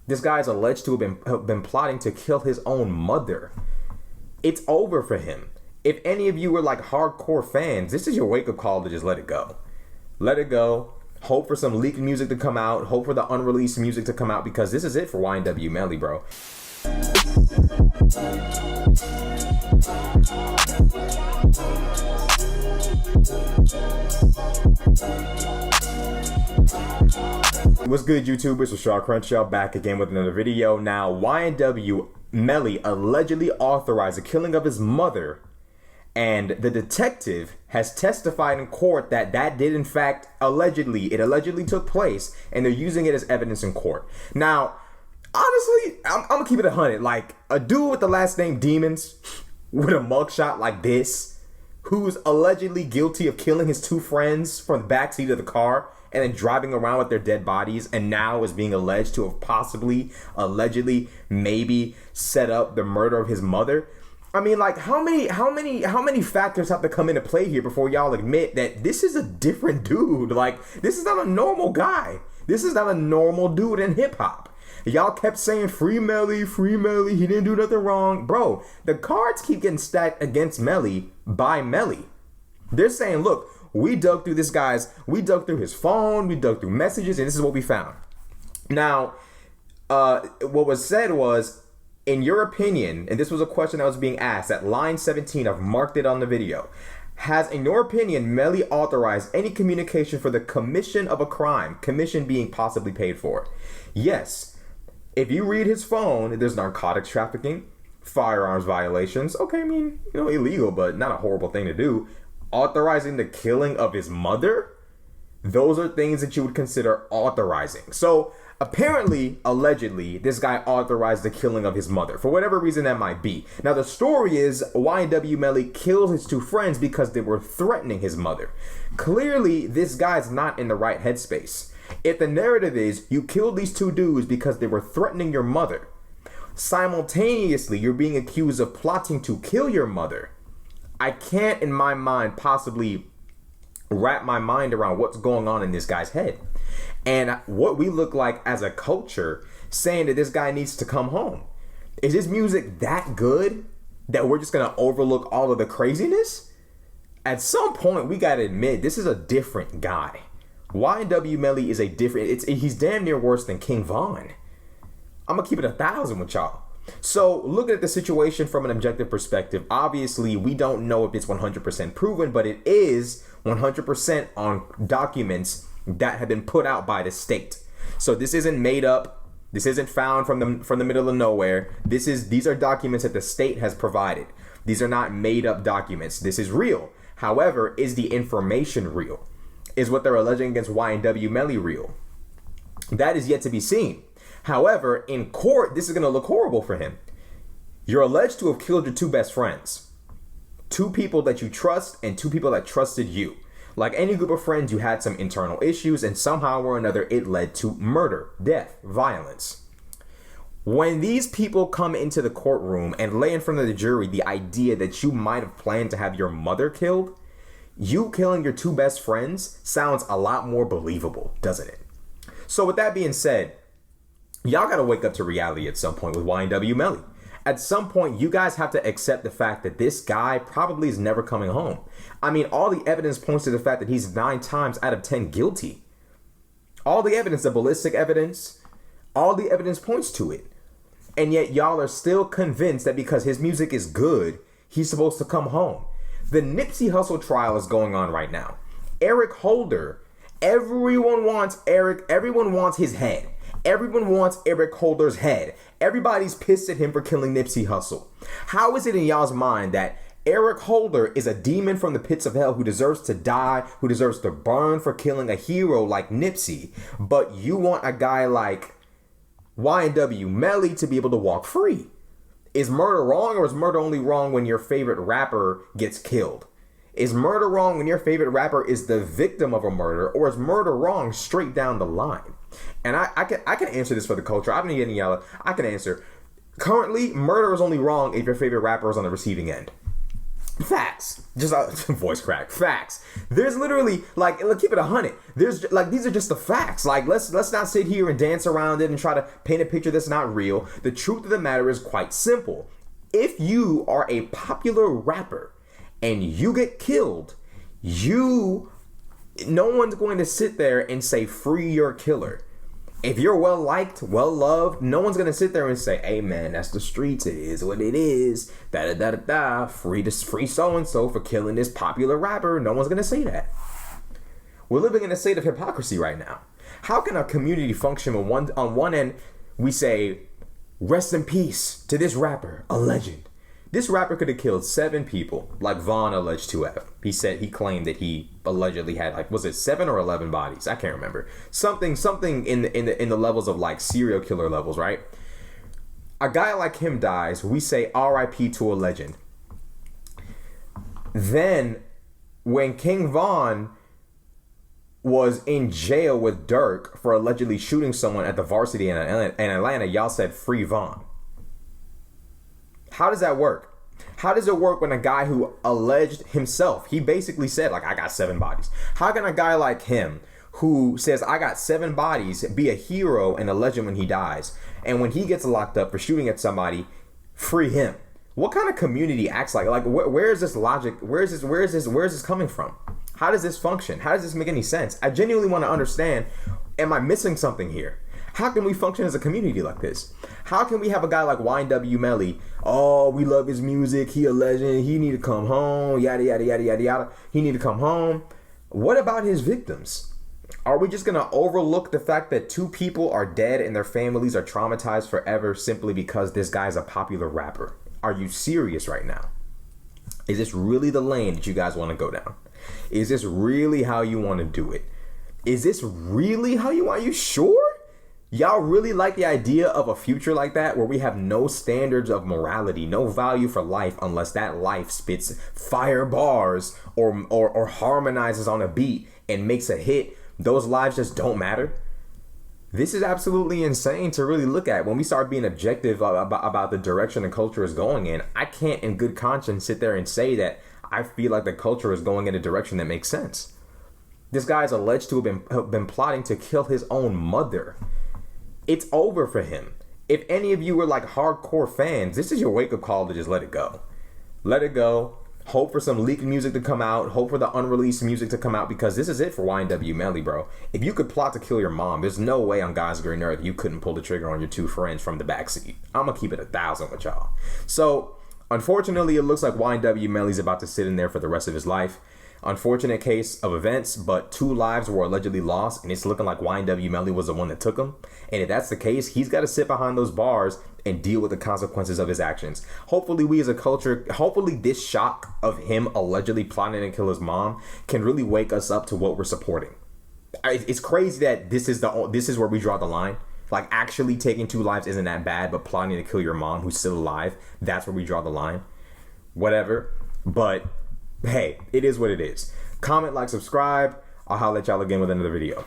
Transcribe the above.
This guy's alleged to have been plotting to kill his own mother. It's over for him. If any of you were like hardcore fans, this is your wake-up call to just let it go. Let it go. Hope for some leaked music to come out. Hope for the unreleased music to come out, because this is it for YNW Melly, bro. What's good, YouTubers? Rashad Crenshaw back again with another video. Now, YNW Melly allegedly authorized the killing of his mother, and the detective has testified in court that did in fact allegedly took place, and they're using it as evidence in court. Now, honestly, I'm gonna keep it 100. Like, a dude with the last name Demons with a mugshot like this, who's allegedly guilty of killing his two friends from the backseat of the car and then driving around with their dead bodies, and now is being alleged to have possibly, allegedly, maybe set up the murder of his mother. I mean, like, how many factors have to come into play here before y'all admit that this is a different dude? Like, this is not a normal guy. This is not a normal dude in hip hop. Y'all kept saying free Melly, he didn't do nothing wrong. Bro, the cards keep getting stacked against Melly by Melly. They're saying, look, we dug through his phone, we dug through messages, and this is what we found. Now, what was said was, in your opinion, and this was a question that was being asked at line 17, I've marked it on the video. Has, in your opinion, Melly authorized any communication for the commission of a crime? Commission being possibly paid for. Yes. If you read his phone, there's narcotics trafficking, firearms violations. Okay, I mean, illegal, but not a horrible thing to do. Authorizing the killing of his mother? Those are things that you would consider authorizing. So, apparently, allegedly, this guy authorized the killing of his mother, for whatever reason that might be. Now, the story is YNW Melly killed his two friends because they were threatening his mother. Clearly, this guy's not in the right headspace. If the narrative is, you killed these two dudes because they were threatening your mother, simultaneously, you're being accused of plotting to kill your mother, I can't, in my mind, possibly wrap my mind around what's going on in this guy's head. And what we look like as a culture saying that this guy needs to come home. Is his music that good that we're just going to overlook all of the craziness? At some point, we got to admit, this is a different guy. YNW Melly is a different, he's damn near worse than King Von. I'm going to keep it 1,000 with y'all. So, looking at the situation from an objective perspective, obviously, we don't know if it's 100% proven, but it is 100% on documents that have been put out by the state. So this isn't made up. This isn't found from the middle of nowhere. These are documents that the state has provided. These are not made up documents. This is real. However, is the information real? Is what they're alleging against YNW Melly real? That is yet to be seen. However, in court, this is going to look horrible for him. You're alleged to have killed your two best friends. Two people that you trust and two people that trusted you. Like any group of friends, you had some internal issues, and somehow or another, it led to murder, death, violence. When these people come into the courtroom and lay in front of the jury the idea that you might have planned to have your mother killed, you killing your two best friends sounds a lot more believable, doesn't it? So with that being said, y'all got to wake up to reality at some point with YNW Melly. At some point, you guys have to accept the fact that this guy probably is never coming home. I mean, all the evidence points to the fact that he's 9 times out of 10 guilty. All the evidence, the ballistic evidence, all the evidence points to it. And yet y'all are still convinced that because his music is good, he's supposed to come home. The Nipsey Hussle trial is going on right now. Eric Holder, everyone wants his head. Everyone wants Eric Holder's head. Everybody's pissed at him for killing Nipsey Hussle. How is it in y'all's mind that Eric Holder is a demon from the pits of hell who deserves to die, who deserves to burn for killing a hero like Nipsey, but you want a guy like YNW Melly to be able to walk free? Is murder wrong, or is murder only wrong when your favorite rapper gets killed? Is murder wrong when your favorite rapper is the victim of a murder, or is murder wrong straight down the line? And I can answer this for the culture. I don't need any yellow. I can answer. Currently, murder is only wrong if your favorite rapper is on the receiving end. Facts. Just voice crack. Facts. There's literally, like, let's keep it 100. There's like, these are just the facts. Like, let's not sit here and dance around it and try to paint a picture that's not real. The truth of the matter is quite simple. If you are a popular rapper and you get killed, no one's going to sit there and say free your killer. If you're well liked, well loved, no one's gonna sit there and say, "Hey man, that's the streets. It is what it is. Da da da da. Free so and so for killing this popular rapper." No one's gonna say that. We're living in a state of hypocrisy right now. How can a community function when on one end we say, "Rest in peace to this rapper, a legend." This rapper could have killed 7 people, like Vaughn alleged to have. He claimed that he allegedly had, like, was it 7 or 11 bodies? I can't remember. Something in the levels of like serial killer levels, right? A guy like him dies, we say R.I.P. to a legend. Then, when King Von was in jail with Dirk for allegedly shooting someone at the Varsity in Atlanta, y'all said free Von. How does that work? How does it work when a guy who alleged himself, he basically said, like, I got 7 bodies. How can a guy like him who says, I got 7 bodies, be a hero and a legend when he dies? And when he gets locked up for shooting at somebody, free him? What kind of community acts like? Like, where is this logic? Where is this coming from? How does this function? How does this make any sense? I genuinely want to understand, am I missing something here? How can we function as a community like this? How can we have a guy like YNW Melly? Oh, we love his music. He a legend. He need to come home. Yada, yada, yada, yada, yada. He need to come home. What about his victims? Are we just going to overlook the fact that 2 people are dead and their families are traumatized forever simply because this guy's a popular rapper? Are you serious right now? Is this really the lane that you guys want to go down? Is this really how you want to do it? Is this really how you want? Are you sure? Y'all really like the idea of a future like that where we have no standards of morality, no value for life unless that life spits fire bars or harmonizes on a beat and makes a hit? Those lives just don't matter. This is absolutely insane to really look at. When we start being objective about the direction the culture is going in, I can't in good conscience sit there and say that I feel like the culture is going in a direction that makes sense. This guy is alleged to have been plotting to kill his own mother. It's over for him. If any of you were like hardcore fans, this is your wake-up call to just let it go. Let it go. Hope for some leaked music to come out. Hope for the unreleased music to come out, because this is it for YNW Melly, bro. If you could plot to kill your mom, there's no way on God's green earth you couldn't pull the trigger on your 2 friends from the backseat. I'm gonna keep it 1,000 with y'all. So, unfortunately, it looks like YNW Melly's about to sit in there for the rest of his life. Unfortunate case of events, but 2 lives were allegedly lost, and it's looking like YNW Melly was the one that took them. And if that's the case, he's got to sit behind those bars and deal with the consequences of his actions. Hopefully, we as a culture, hopefully this shock of him allegedly plotting to kill his mom can really wake us up to what we're supporting. It's crazy that this is where we draw the line. Like, actually taking 2 lives isn't that bad, but plotting to kill your mom who's still alive, that's where we draw the line. Whatever. But hey, it is what it is. Comment, like, subscribe. I'll holler at y'all again with another video.